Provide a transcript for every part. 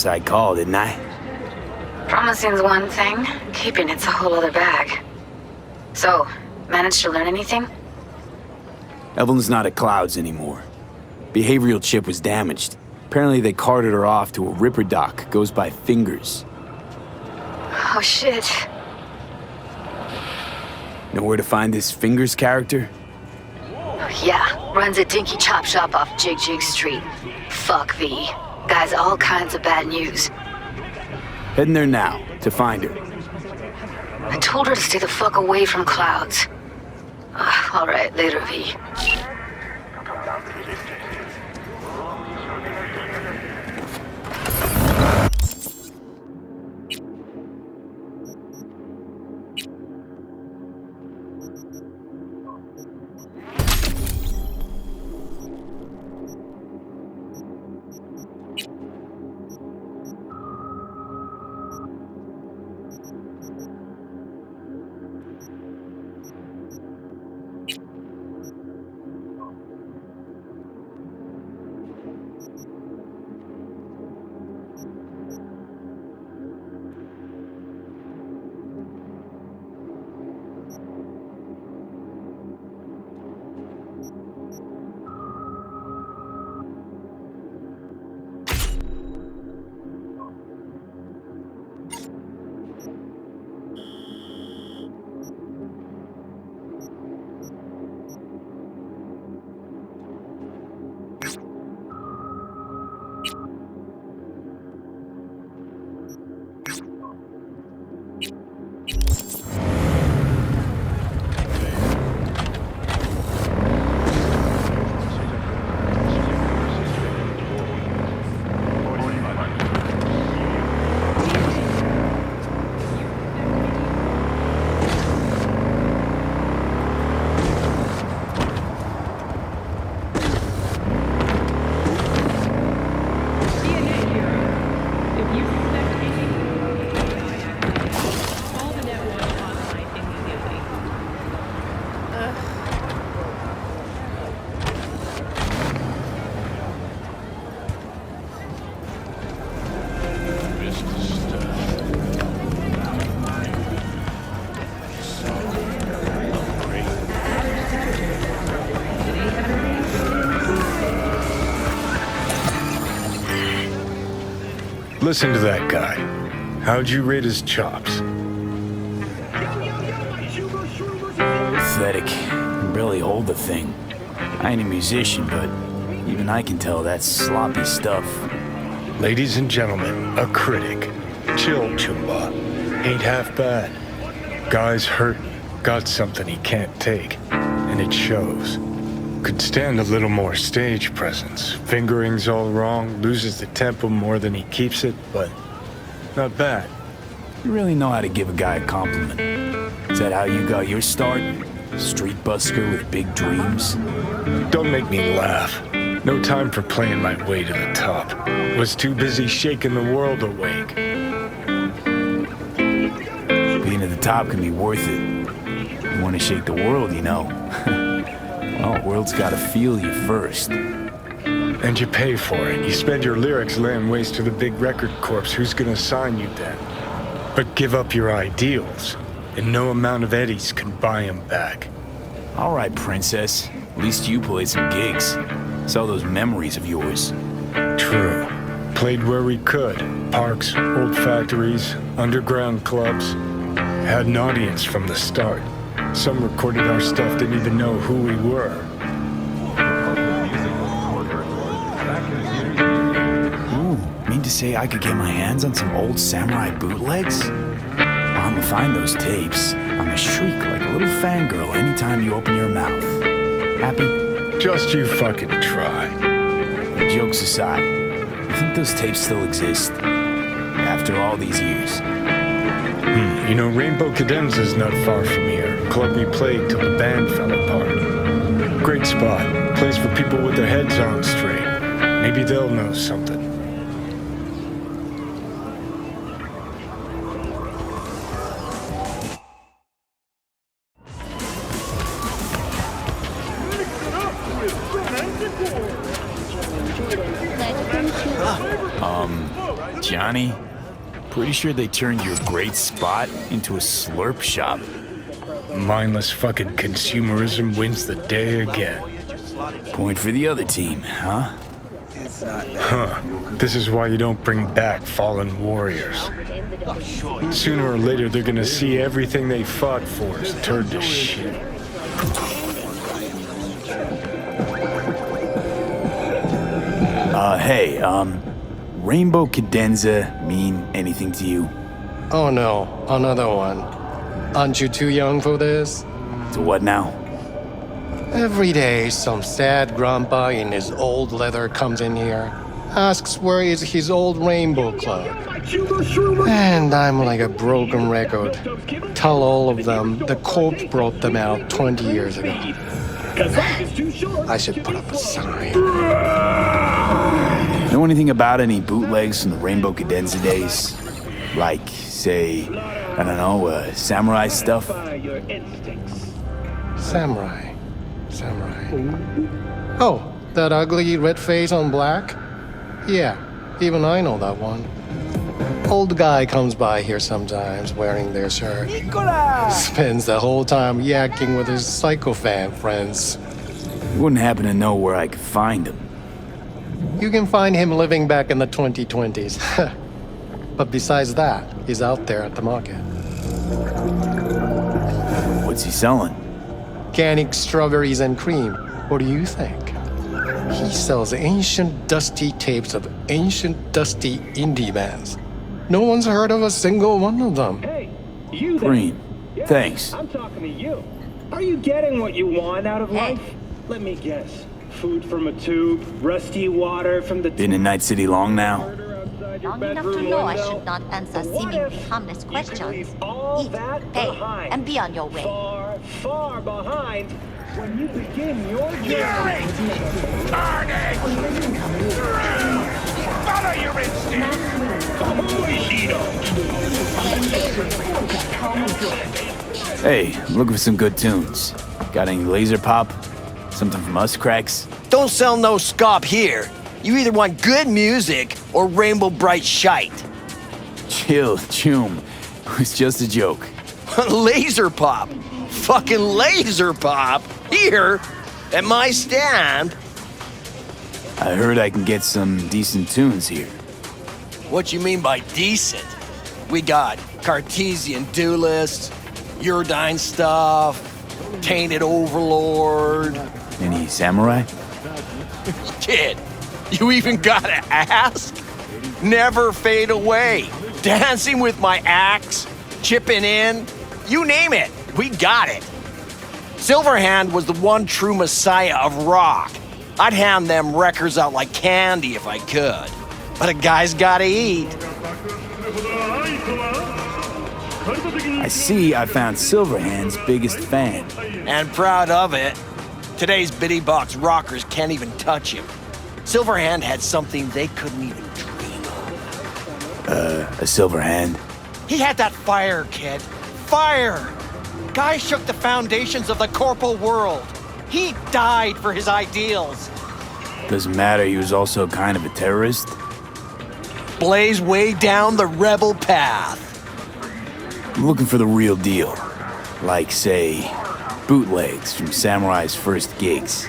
guess I called, didn't I? Promising's one thing, keeping it's a whole other bag. So, managed to learn anything? Evelyn's not at Clouds anymore. Behavioral chip was damaged. Apparently they carted her off to a ripper dock, goes by Fingers. Oh shit. Know where to find this Fingers character? Yeah, runs a dinky chop shop off Jig Jig Street. Fuck V. Guy's all kinds of bad news. Heading there now, to find her. I told her to stay the fuck away from Clouds. Alright, later V. Listen to that guy. How'd you rate his chops? Pathetic. Can barely hold the thing. I ain't a musician, but even I can tell that's sloppy stuff. Ladies and gentlemen, a critic. Chill, Chumba. Ain't half bad. Guy's hurting. Got something he can't take. And it shows. Could stand a little more stage presence. Fingering's all wrong, loses the tempo more than he keeps it, but not bad. You really know how to give a guy a compliment. Is that how you got your start? Street busker with big dreams? Don't make me laugh. No time for playing my way to the top. Was too busy shaking the world awake. Being at the top can be worth it. You want to shake the world, you know. Well, the world's gotta feel you first. And you pay for it. You spend your lyrics laying waste to the big record corps. Who's gonna sign you then? But give up your ideals, and no amount of eddies can buy them back. All right, princess. At least you played some gigs. Saw those memories of yours. True. Played where we could. Parks, old factories, underground clubs. Had an audience from the start. Some recorded our stuff, didn't even know who we were. Ooh, mean to say I could get my hands on some old samurai bootlegs? I'm gonna find those tapes. I'm gonna shriek like a little fangirl anytime you open your mouth. Happy? Just you fucking try. Jokes aside, you think those tapes still exist? After all these years? You know, Rainbow Cadenza's not far from here. Club we played till the band fell apart. Great spot. Place for people with their heads on straight. Maybe they'll know something. Johnny. Pretty sure they turned your great spot into a slurp shop. Mindless fucking consumerism wins the day again. Point for the other team, huh? Huh. This is why you don't bring back fallen warriors. Sooner or later, they're gonna see everything they fought for is turned to shit. Hey, Rainbow Cadenza mean anything to you? Oh no, another one. Aren't you too young for this? To what now? Every day, some sad grandpa in his old leather comes in here, asks where is his old rainbow club. And I'm like a broken record. Tell all of them the Corp brought them out 20 years ago. I should put up a sign. Know anything about any bootlegs from the Rainbow Cadenza days? Like, say, I don't know, samurai stuff? Samurai. Oh, that ugly red face on black? Yeah, even I know that one. Old guy comes by here sometimes wearing their shirt. Spends the whole time yakking with his psychofan friends. You wouldn't happen to know where I could find him. You can find him living back in the 2020s. But besides that, he's out there at the market. What's he selling? Organic strawberries and cream. What do you think? He sells ancient dusty tapes of ancient dusty indie bands. No one's heard of a single one of them. Hey, you there? Green. Yeah, Thanks. I'm talking to you. Are you getting what you want out of life? Let me guess. Food from a tube, rusty water from the Been in Night City long now? murder outside your Long enough to bedroom know I window? should not answer What seemingly if harmless we could questions. leave all Eat, that pay, behind? and be on your way. Far, far behind when you begin your journey. Follow your instinct! Hey, I'm looking for some good tunes. Got any laser pop? Something from us cracks? Don't sell no scop here. You either want good music or rainbow bright shite. Chill, Choom. It was just a joke. Laser pop. Fucking laser pop. Here, at my stand. I heard I can get some decent tunes here. What you mean by decent? We got Cartesian duelists, Uridine stuff, Tainted Overlord. Any samurai? Kid, you even gotta ask? Never fade away. Dancing with my axe, chipping in, you name it, we got it. Silverhand was the one true messiah of rock. I'd hand them records out like candy if I could. But a guy's gotta eat. I see I found Silverhand's biggest fan. And proud of it. Today's bitty box rockers can't even touch him. Silverhand had something they couldn't even dream of. A Silverhand? He had that fire, kid. Fire! Guy shook the foundations of the corporal world. He died for his ideals. Doesn't matter, he was also kind of a terrorist. Blaze way down the rebel path. I'm looking for the real deal. Like, say, bootlegs from Samurai's first gigs.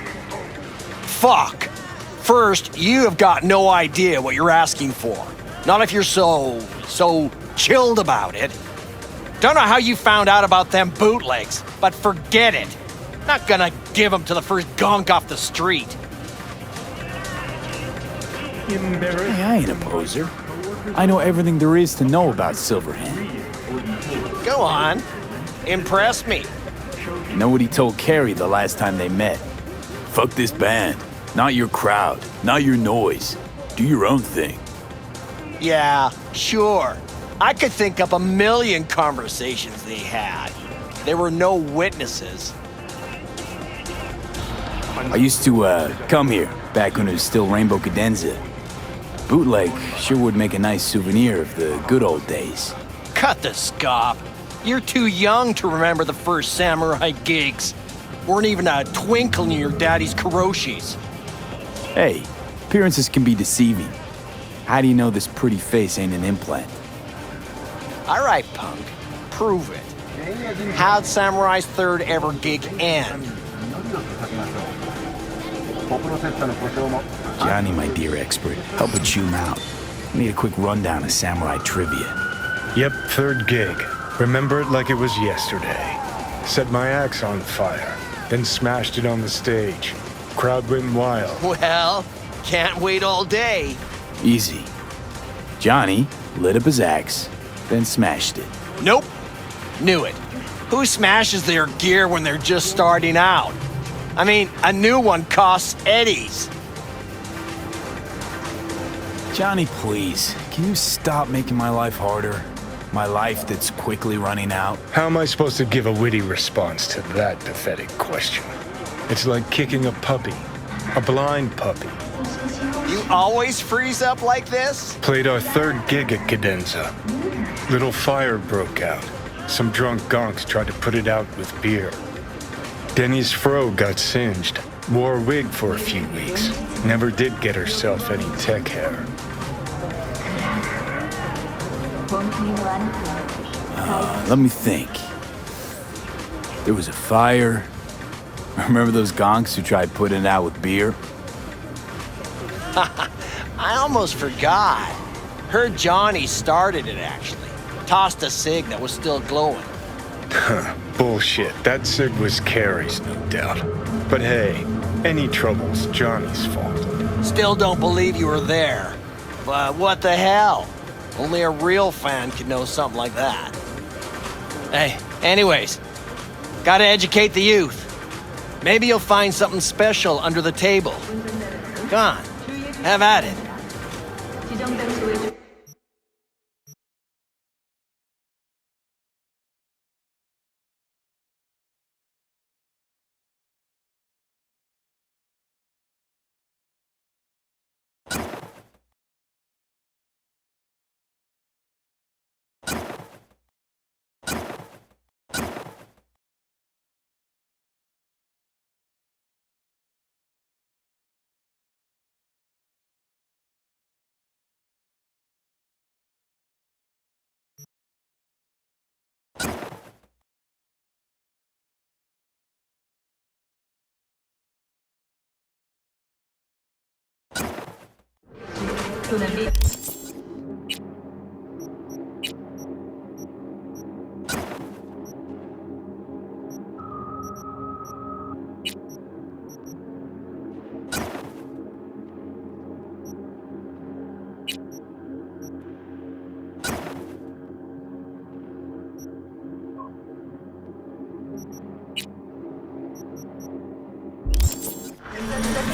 Fuck. First, you have got no idea what you're asking for. Not if you're so chilled about it. Don't know how you found out about them bootlegs, but forget it. Not gonna give them to the first gonk off the street. Hey, I ain't a poser. I know everything there is to know about Silverhand. Go on. Impress me. Know what he told Carrie the last time they met? Fuck this band. Not your crowd. Not your noise. Do your own thing. Yeah, sure. I could think up a million conversations they had. There were no witnesses. I used to, come here, back when it was still Rainbow Cadenza. Bootleg sure would make a nice souvenir of the good old days. Cut the scop. You're too young to remember the first samurai gigs. Weren't even a twinkle in your daddy's karoshis. Hey, appearances can be deceiving. How do you know this pretty face ain't an implant? All right, punk. Prove it. How'd Samurai's third ever gig end? Johnny, my dear expert, help a chew him out. I need a quick rundown of samurai trivia. Yep, third gig. Remember it like it was yesterday. Set my axe on fire, then smashed it on the stage. Crowd went wild. Well, can't wait all day. Easy. Johnny lit up his axe, then smashed it. Nope. Knew it. Who smashes their gear when they're just starting out? I mean, a new one costs eddies. Johnny, please, can you stop making my life harder? My life that's quickly running out? How am I supposed to give a witty response to that pathetic question? It's like kicking a puppy. A blind puppy. You always freeze up like this? Played our third gig at Cadenza. Little fire broke out. Some drunk gonks tried to put it out with beer. Denny's fro got singed. Wore a wig for a few weeks. Never did get herself any tech hair. Let me think. There was a fire. Remember those gonks who tried putting it out with beer? I almost forgot. Heard Johnny started it, actually. Tossed a cig that was still glowing. Bullshit. That cig was Carrie's, no doubt. But hey, any trouble's Johnny's fault. Still don't believe you were there. But what the hell? Only a real fan could know something like that. Hey, anyways, gotta educate the youth. Maybe you'll find something special under the table. Come on, have at it.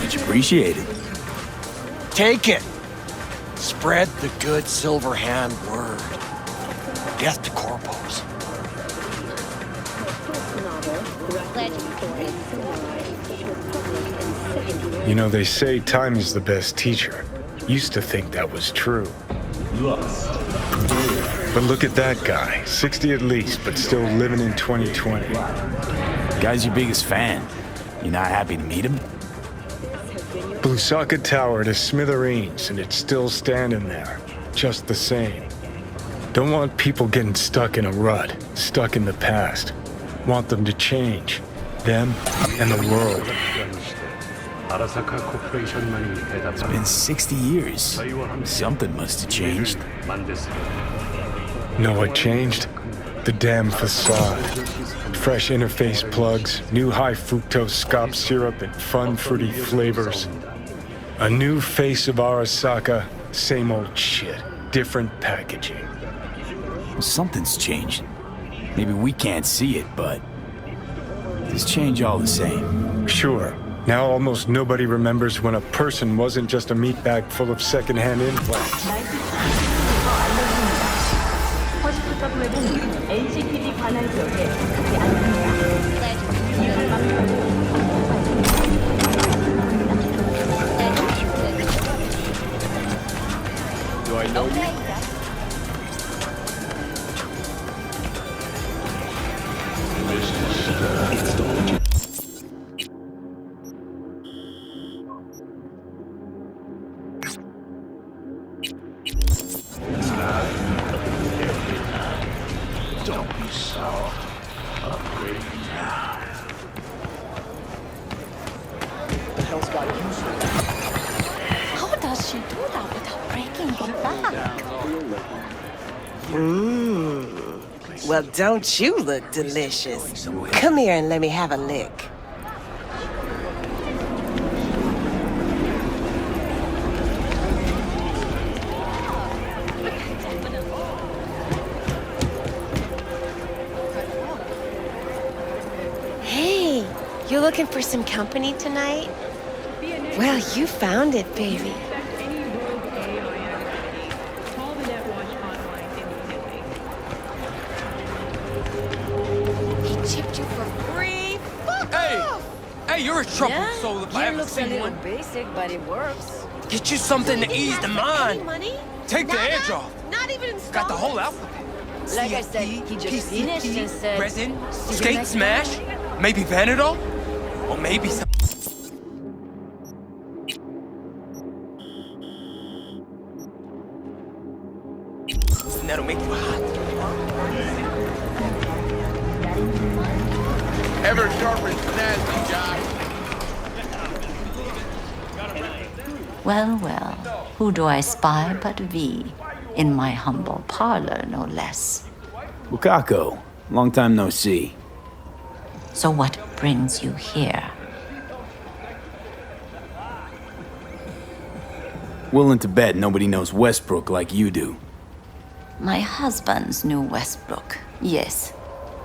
Much appreciated. Take it. Spread the good silver hand word. Death to corpos. You know, they say time is the best teacher. Used to think that was true. But look at that guy. 60 at least, but still living in 2020. Guy's your biggest fan. You not happy to meet him? Blusaka Tower to smithereens, and it's still standing there. Just the same. Don't want people getting stuck in a rut, stuck in the past. Want them to change. Them and the world. It's been 60 years. Something must have changed. Know what changed? The damn facade. Fresh interface plugs, new high fructose scop syrup, and fun fruity flavors. A new face of Arasaka, same old shit, different packaging. Well, something's changing. Maybe we can't see it, but there's change all the same. Sure. Now almost nobody remembers when a person wasn't just a meat bag full of secondhand implants. Do I know you? Well, don't you look delicious? Come here and let me have a lick. Hey, you looking for some company tonight? Well, you found it, baby. Chipped you for free? Fuck off! Hey, you're a troubled soul if I ever looks a seen little one. basic, but it works. Get you something to ease the mind. Money? Take the edge off. Not even Got the whole alphabet. Like I said, he just finished and said... Resin, "See you skate next smash, maybe Vanadol, or maybe some... That'll make you hot. Ever sharper snazzy, Josh. Well, well, who do I spy but V? In my humble parlor, no less. Bukako, long time no see. So what brings you here? Willing to bet nobody knows Westbrook like you do. My husbands knew Westbrook, yes.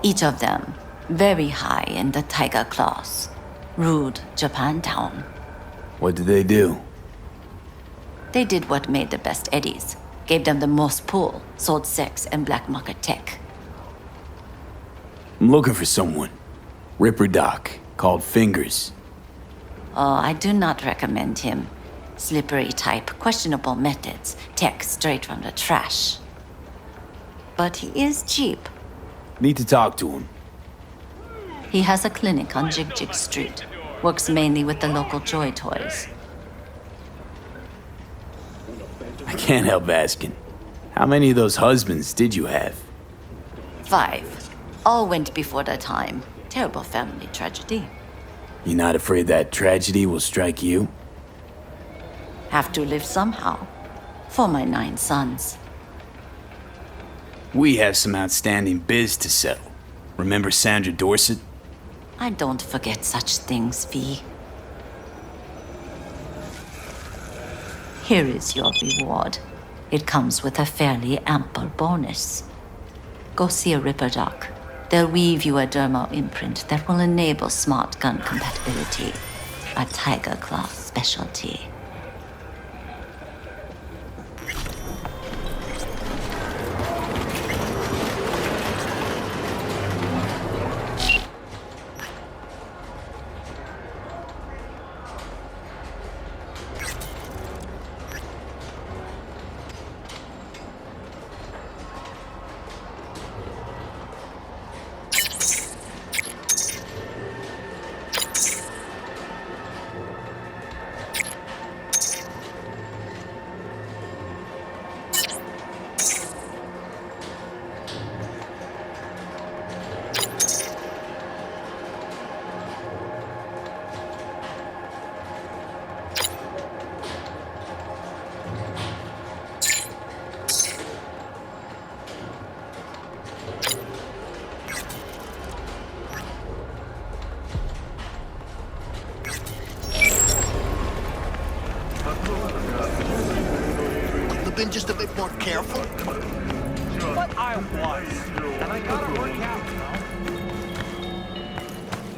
Each of them very high in the tiger class. Ruled Japantown. What did they do? They did what made the best eddies. Gave them the most pull, sold sex and black market tech. I'm looking for someone. Ripper Doc, called Fingers. Oh, I do not recommend him. Slippery type, questionable methods, tech straight from the trash. But he is cheap. Need to talk to him. He has a clinic on Jig Jig Street. Works mainly with the local Joy Toys. I can't help asking. How many of those husbands did you have? 5. All went before their time. Terrible family tragedy. You not afraid that tragedy will strike you? Have to live somehow. For my 9 sons. We have some outstanding biz to settle. Remember Sandra Dorset? I don't forget such things, V. Here is your reward. It comes with a fairly ample bonus. Go see a Ripper Doc. They'll weave you a dermal imprint that will enable smart gun compatibility. A Tiger Claw specialty. Been just a bit more careful. But I was. And I gotta work out,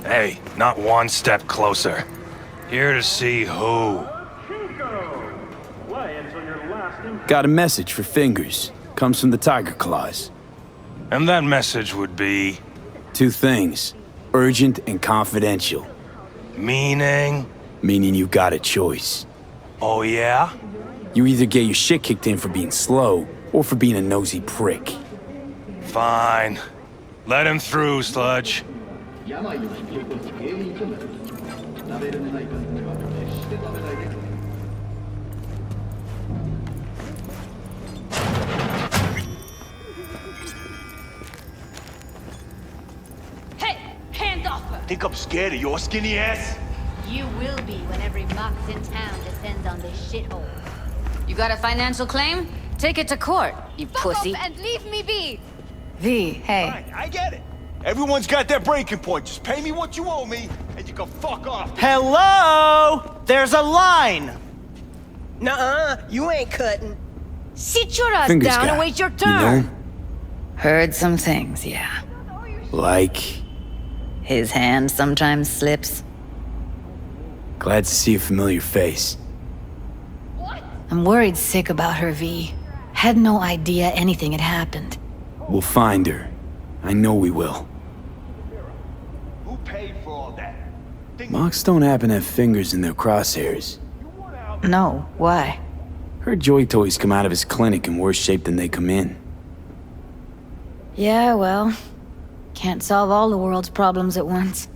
Hey, not one step closer. Here to see who. Got a message for Fingers. Comes from the Tiger Claws. And that message would be... 2 things. Urgent and confidential. meaning? Meaning you got a choice. Oh yeah? You either get your shit kicked in for being slow, or for being a nosy prick. Fine. Let him through, Sludge. Hey, hands off her! Think I'm scared of your skinny ass? You will be when every mox in town descends on this shithole. You got a financial claim? Take it to court. you pussy. Fuck off and leave me be! V, hey. Alright, I get it. Everyone's got their breaking point. Just pay me what you owe me, and you can fuck off. Hello? There's a line! Nuh-uh, you ain't cutting. Sit your ass Fingers down guy, and wait your you turn. know? Heard some things, yeah. Like, His hand sometimes slips. glad to see a familiar face. I'm worried sick about her, V. Had no idea anything had happened. We'll find her. I know we will. Who paid for all that? Mox don't happen to have fingers in their crosshairs. No, why? Her joy toys come out of his clinic in worse shape than they come in. Yeah, well, can't solve all the world's problems at once.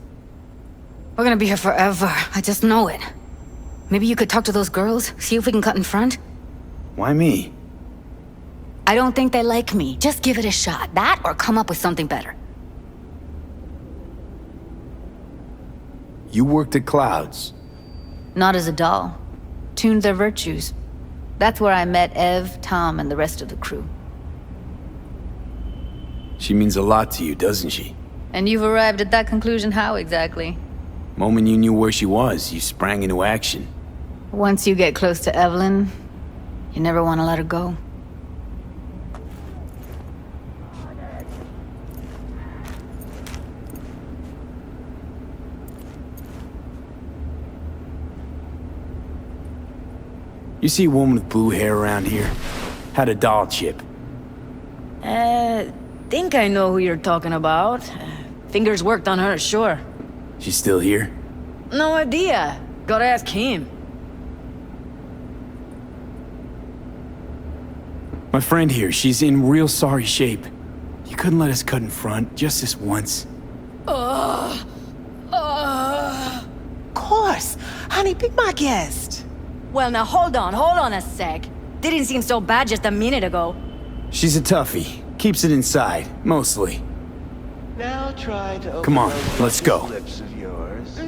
We're gonna be here forever, I just know it. Maybe you could talk to those girls, see if we can cut in front? Why me? I don't think they like me. Just give it a shot. That or come up with something better. You worked at Clouds. Not as a doll. Tuned their virtues. That's where I met Ev, Tom, and the rest of the crew. She means a lot to you, doesn't she? And you've arrived at that conclusion how exactly? Moment you knew where she was, you sprang into action. Once you get close to Evelyn, you never want to let her go. You see a woman with blue hair around here? Had a doll chip. Think I know who you're talking about. Fingers worked on her, sure. She's still here? No idea. Gotta ask him. My friend here, she's in real sorry shape. You couldn't let us cut in front, just this once. Of course. Honey, pick my guest. Well, now hold on a sec. Didn't seem so bad just a minute ago. She's a toughie. Keeps it inside, mostly. Now try to Come on, open those let's go. lips of yours.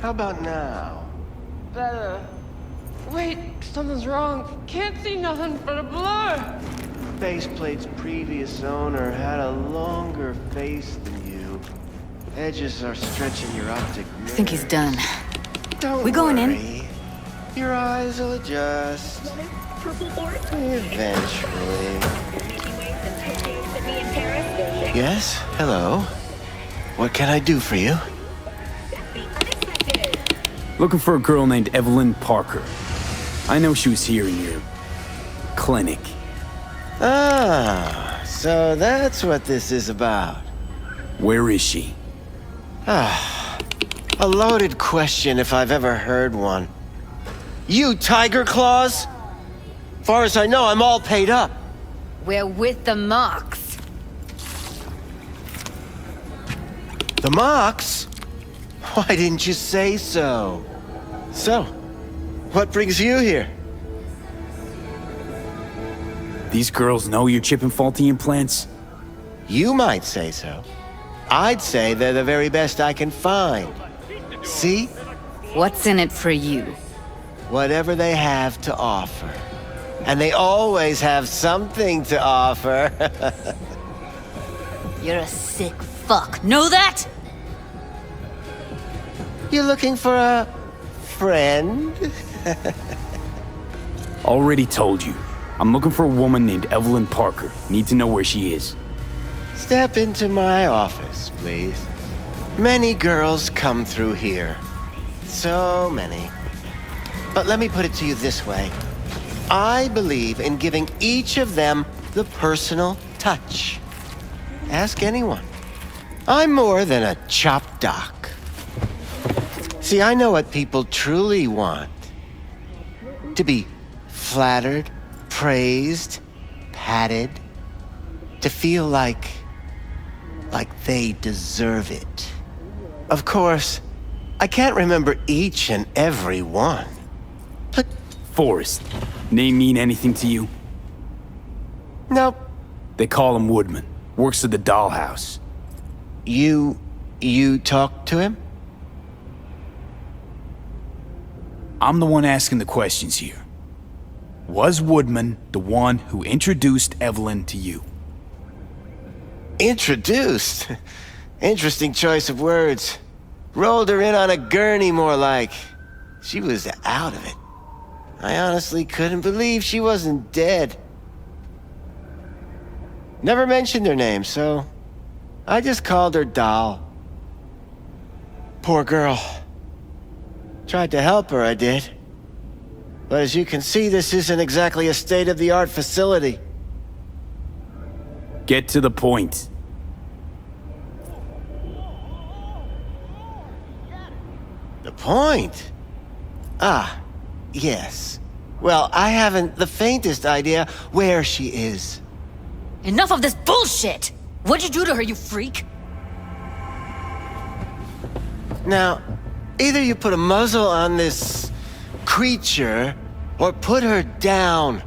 How about now? Better. Wait, something's wrong. Can't see nothing but a blur. Faceplate's previous owner had a longer face than you. Edges are stretching your optic nerve. I think he's done. Don't We going in? worry. Your eyes will adjust. Eventually. Yes? Hello? What can I do for you? Looking for a girl named Evelyn Parker. I know she was here in your clinic. Ah, so that's what this is about. Where is she? Ah, a loaded question if I've ever heard one. You Tiger Claws? Far as I know, I'm all paid up. We're with the Mox. The Mox? Why didn't you say so? So, what brings you here? These girls know you're chipping faulty implants? You might say so. I'd say they're the very best I can find. See? What's in it for you? Whatever they have to offer. And they always have something to offer. You're a sick fuck. Know that? You looking for a friend? Already told you. I'm looking for a woman named Evelyn Parker. Need to know where she is. Step into my office, please. Many girls come through here. So many. But let me put it to you this way. I believe in giving each of them the personal touch. Ask anyone. I'm more than a chop doc. See, I know what people truly want. To be flattered, praised, patted. To feel like they deserve it. Of course, I can't remember each and every one. But Forrest. Name mean anything to you? nope. They call him Woodman. Works at the dollhouse. You talked to him? I'm the one asking the questions here. Was Woodman the one who introduced Evelyn to you? Introduced? Interesting choice of words. Rolled her in on a gurney, more like. She was out of it. I honestly couldn't believe she wasn't dead. Never mentioned her name, so I just called her Doll. Poor girl. Tried to help her, I did. But as you can see, this isn't exactly a state-of-the-art facility. Get to the point. The point? Ah, yes. Well, I haven't the faintest idea where she is. Enough of this bullshit! What'd you do to her, you freak? Now, either you put a muzzle on this creature, or put her down.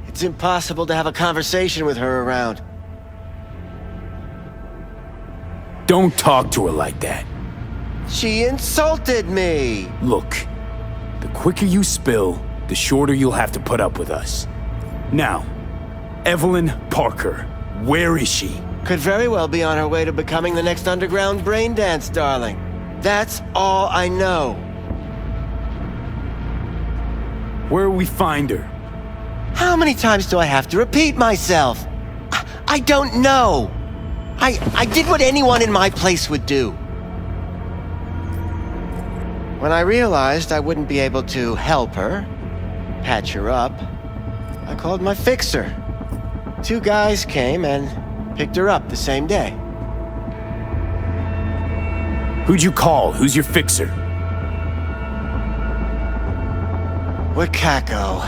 It's impossible to have a conversation with her around. Don't talk to her like that. She insulted me! Look, the quicker you spill, the shorter you'll have to put up with us. Now, Evelyn Parker, where is she? Could very well be on her way to becoming the next underground brain dance darling. That's all I know. Where will we find her? How many times do I have to repeat myself? I don't know. I did what anyone in my place would do. When I realized I wouldn't be able to help her, patch her up, I called my fixer. 2 guys came and picked her up the same day. Who'd you call? Who's your fixer? Wakako.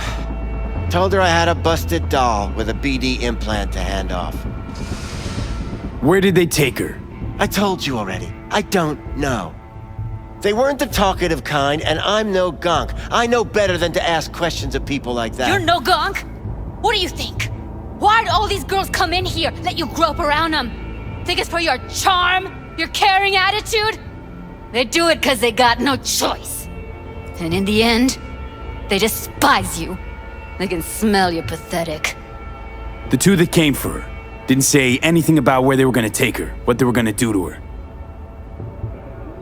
Told her I had a busted doll with a BD implant to hand off. Where did they take her? I told you already. I don't know. They weren't the talkative kind, and I'm no gunk. I know better than to ask questions of people like that. You're no gunk? What do you think? Why'd all these girls come in here, let you grope around them? Think it's for your charm? Your caring attitude? They do it because they got no choice. And in the end, they despise you. They can smell you're pathetic. The 2 that came for her didn't say anything about where they were going to take her, what they were going to do to her.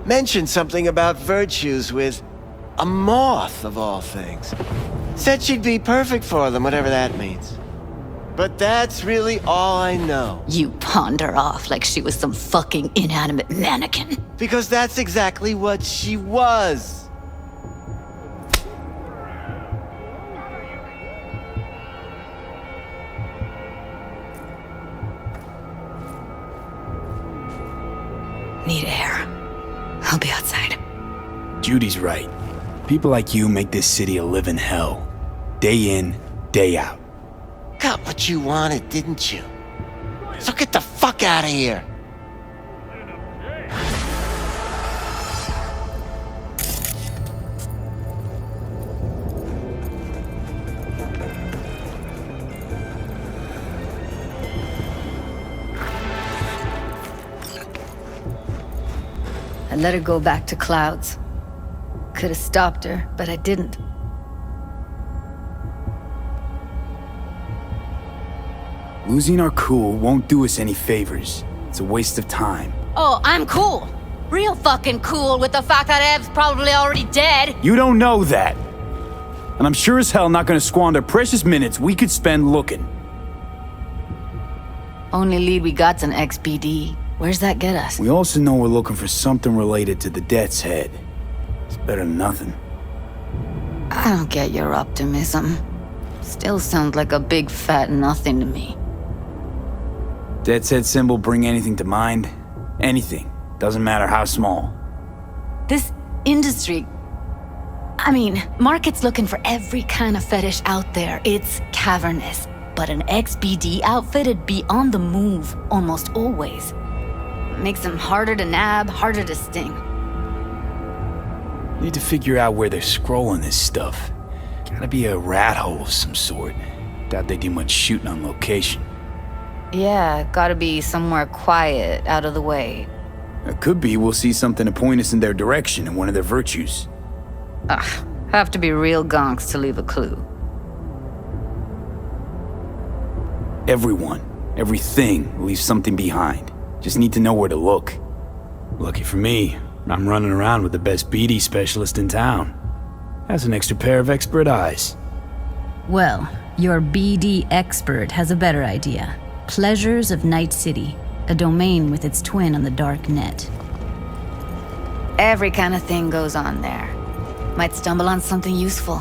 Mentioned something about virtues with a moth, of all things. Said she'd be perfect for them, whatever that means. But that's really all I know. You pawned her off like she was some fucking inanimate mannequin. Because that's exactly what she was. Need air. I'll be outside. Judy's right. People like you make this city a living hell. Day in, day out. Got what you wanted, didn't you? So get the fuck out of here. I let her go back to Clouds. Could have stopped her, but I didn't. Losing our cool won't do us any favors. It's a waste of time. Oh, I'm cool. Real fucking cool with the fact that Ev's probably already dead. You don't know that. And I'm sure as hell not gonna squander precious minutes we could spend looking. Only lead we got's an XBD. Where's that get us? We also know we're looking for something related to the Death's Head. It's better than nothing. I don't get your optimism. Still sounds like a big fat nothing to me. Death's Head symbol bring anything to mind? Anything. Doesn't matter how small. This industry... I mean, market's looking for every kind of fetish out there. It's cavernous. But an XBD outfit'd be on the move, almost always. Makes them harder to nab, harder to sting. Need to figure out where they're scrolling this stuff. Gotta be a rat hole of some sort. Doubt they do much shooting on location. Yeah, gotta be somewhere quiet, out of the way. It could be we'll see something to point us in their direction in one of their virtues. Ugh, Have to be real gonks to leave a clue. Everyone, everything leaves something behind. Just need to know where to look. Lucky for me, I'm running around with the best BD specialist in town. Has an extra pair of expert eyes. Well, your BD expert has a better idea. Pleasures of Night City, a domain with its twin on the dark net. Every kind of thing goes on there. Might stumble on something useful.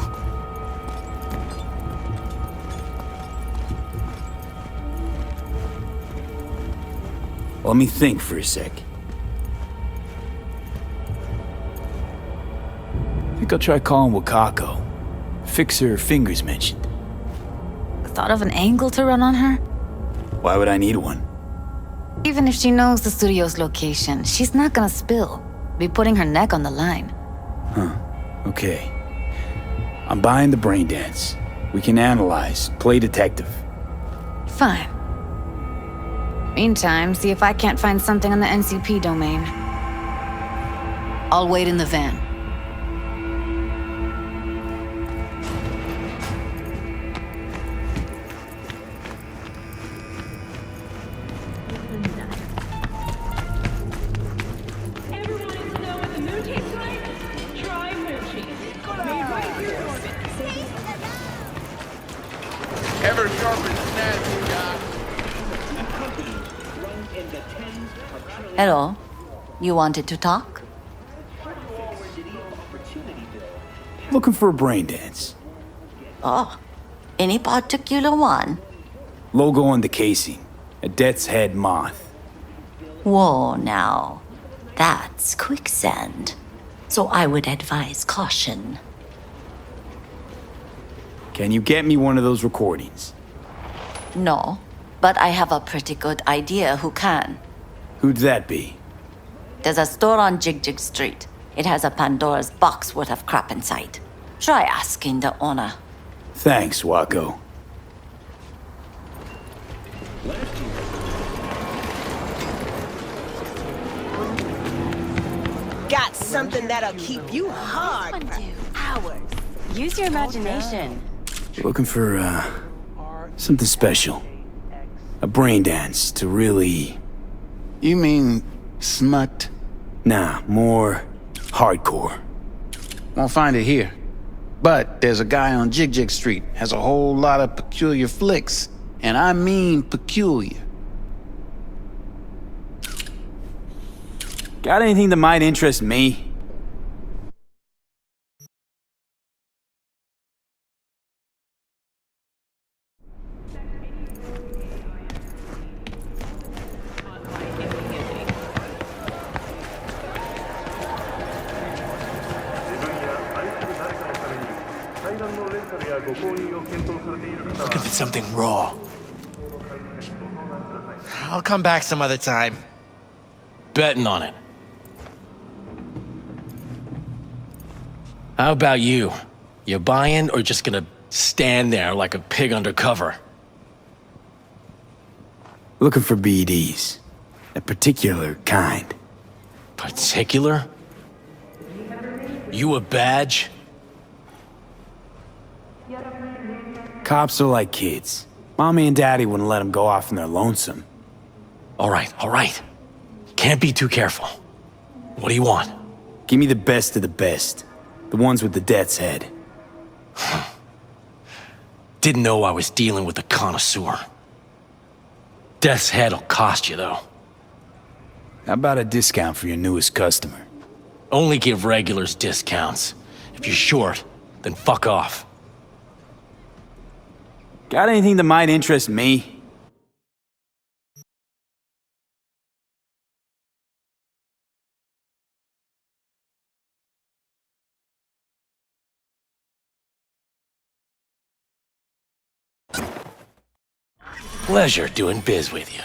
Let me think for a sec. I think I'll try calling Wakako. Fix her fingers mentioned. Thought of an angle to run on her? Why would I need one? Even if she knows the studio's location, she's not gonna spill. Be putting her neck on the line. Huh. Okay. I'm buying the brain dance. We can analyze, play detective. Fine. Meantime, see if I can't find something on the NCP domain. I'll wait in the van. Ever sharp and snazzy, Doc. Hello? You wanted to talk? Looking for a brain dance. Oh, any particular one? Logo on the casing. A death's head moth. Whoa, now. That's quicksand. So I would advise caution. Can you get me one of those recordings? No, but I have a pretty good idea who can. Who'd that be? There's a store on Jig Street. It has a Pandora's box worth of crap inside. Try asking the owner. Thanks, Wako. Got something that'll keep you hard for hours. Use your imagination. Looking for, something special. A brain dance to really... You mean smut? Nah, more hardcore. Won't find it here. But there's a guy on Jig Street, has a whole lot of peculiar flicks. And I mean peculiar. Got anything that might interest me? Looking for something raw. I'll come back some other time. Betting on it. How about you? You buying or just gonna stand there like a pig undercover? Looking for BDs. A particular kind. Particular? You a badge? Cops are like kids. Mommy and Daddy wouldn't let them go off in their lonesome. All right. Can't be too careful. What do you want? Give me the best of the best. The ones with the death's head. Didn't know I was dealing with a connoisseur. Death's head'll cost you, though. How about a discount for your newest customer? Only give regulars discounts. If you're short, then fuck off. Got anything that might interest me? Pleasure doing biz with you.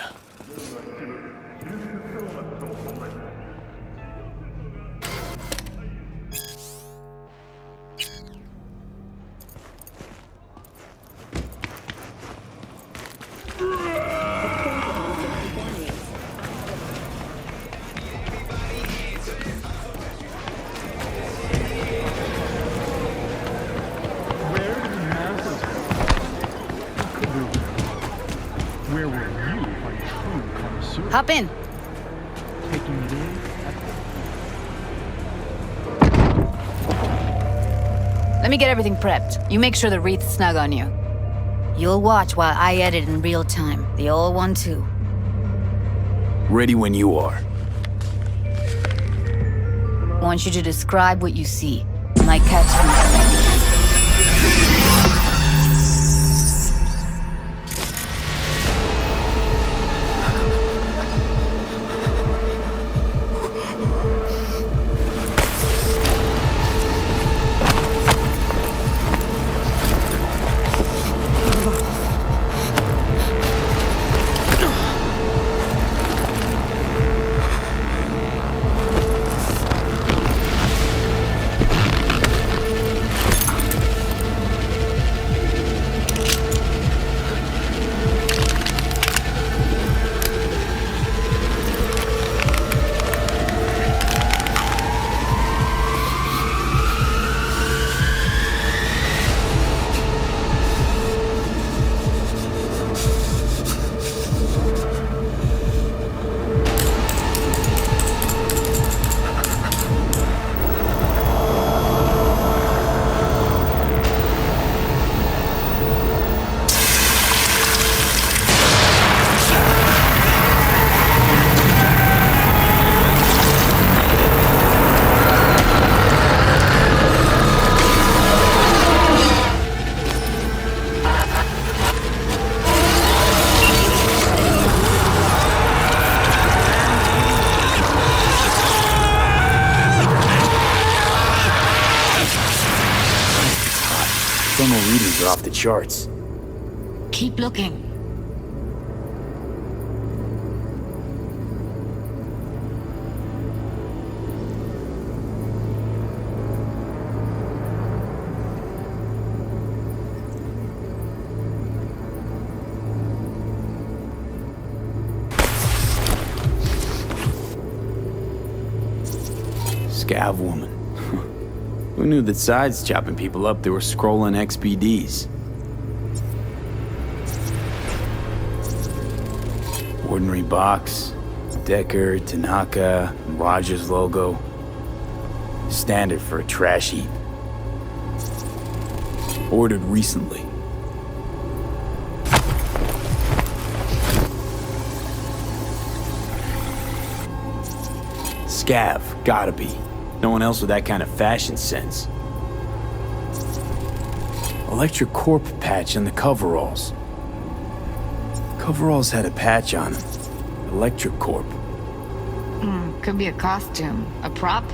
Hop in. Let me get everything prepped. You make sure the wreath's snug on you. You'll watch while I edit in real time. The old one, too. Ready when you are. I want you to describe what you see. My catchphrase. Thermal readings are off the charts. Keep looking. Scav woman. Who knew that sides chopping people up, they were scrolling XBDs? Ordinary box, Decker, Tanaka, Rogers logo. Standard for a trash heap. Ordered recently. Scav, gotta be. No one else with that kind of fashion sense. Electric Corp patch on the coveralls. Coveralls had a patch on them. Electric Corp. Could be a costume. A prop?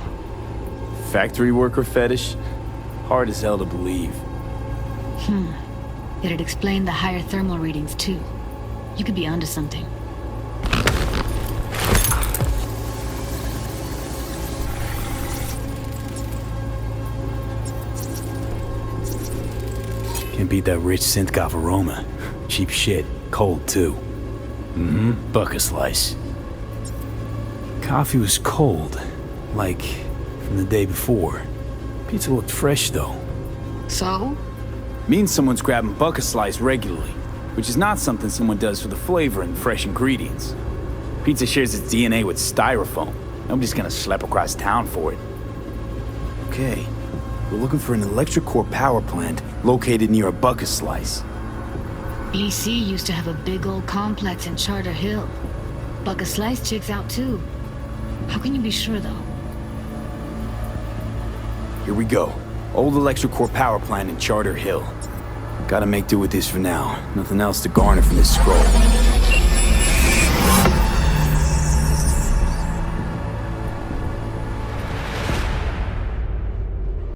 Factory worker fetish? Hard as hell to believe. It'd explain the higher thermal readings, too. You could be onto something. Can't beat that rich synth-goth aroma. Cheap shit. Cold, too. Bucket slice. Coffee was cold. Like, from the day before. Pizza looked fresh, though. So? Means someone's grabbing bucket slice regularly. Which is not something someone does for the flavor and fresh ingredients. Pizza shares its DNA with styrofoam. Nobody's gonna schlep across town for it. Okay. We're looking for an electric core power plant located near a bucket slice. BC used to have a big old complex in Charter Hill. Bucket Slice checks out too. How can you be sure though? Here we go. Old electric core power plant in Charter Hill. Gotta make do with this for now. Nothing else to garner from this scroll.